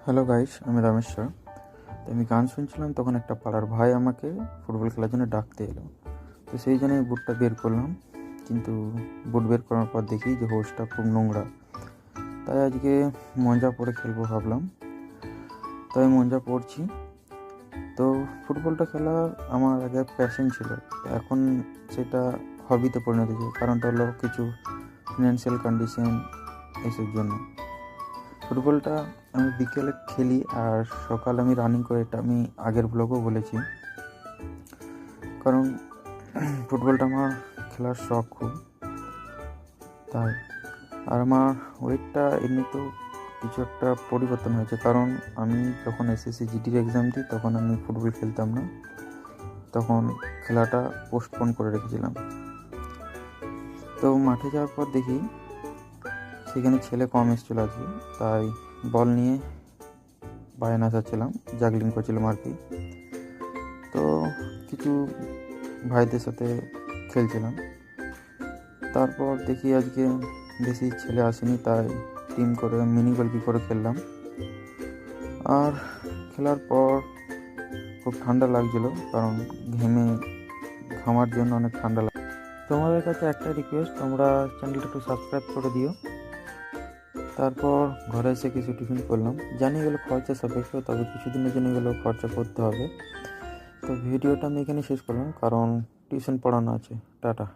Hello guys, আমি রামেশ্বর। তো আমি গান শুনছিলাম, তখন একটা পাড়ার ভাই আমাকে ফুটবল খেলার জন্য ডাকতে এলো। তো সেই জন্য আমি বুটটা বের করলাম, কিন্তু বুট বের করার পর দেখি যে হোসটা খুব নোংরা। তাই আজকে মঞ্জা পরে খেলবো ভাবলাম, তাই মঞ্জা পরছি। তো ফুটবলটা খেলা আমার আগে প্যাশন ছিল, এখন সেটা হবিতে পরিণত হয়েছে। কারণটা হলো কিছু ফিনান্সিয়াল কন্ডিশন, এইসব জন্য। ফুটবলটা আমি বিকেলে খেলি আর সকাল আমি রানিং করে, এটা আমি আগের ব্লগও বলেছি। কারণ ফুটবলটা আমার খেলার শখ খুব, তাই। আর আমার ওয়েটটা এমনিতেও কিছু একটা পরিবর্তন হয়েছে, কারণ আমি যখন এসএসসি জিডির এক্সাম দিই তখন আমি ফুটবল খেলতাম না, তখন খেলাটা পোস্টপোন করে রেখেছিলাম। তো মাঠে যাওয়ার পর দেখি সেখানে ছেলে কম এসেছিলো আজকে, তাই বল নিয়ে বাইরে নাচাচ্ছিলাম, জাগলিং করছিলাম আর কি। তো কিছু ভাইদের সাথে খেলছিলাম। তারপর দেখি আজকে বেশি ছেলে আসেনি, তাই টিম করে মিনি গোলকি করে খেললাম। আর খেলার পর খুব ঠান্ডা লাগছিলো, কারণ ঘামার জন্য অনেক ঠান্ডা লাগে। তোমাদের কাছে একটা রিকোয়েস্ট, তোমরা চ্যানেলটা একটু সাবস্ক্রাইব করে দিও। তারপর ঘরে এসে কিছু টিফিন করলাম। জানি এগুলো খরচা সাপেক্ষ, তবে কিছুদিনের জন্য এগুলো খরচা করতে হবে। তো ভিডিওটা আমি এখানে শেষ করলাম, কারণ টিউশন পড়ানো আছে। টাটা।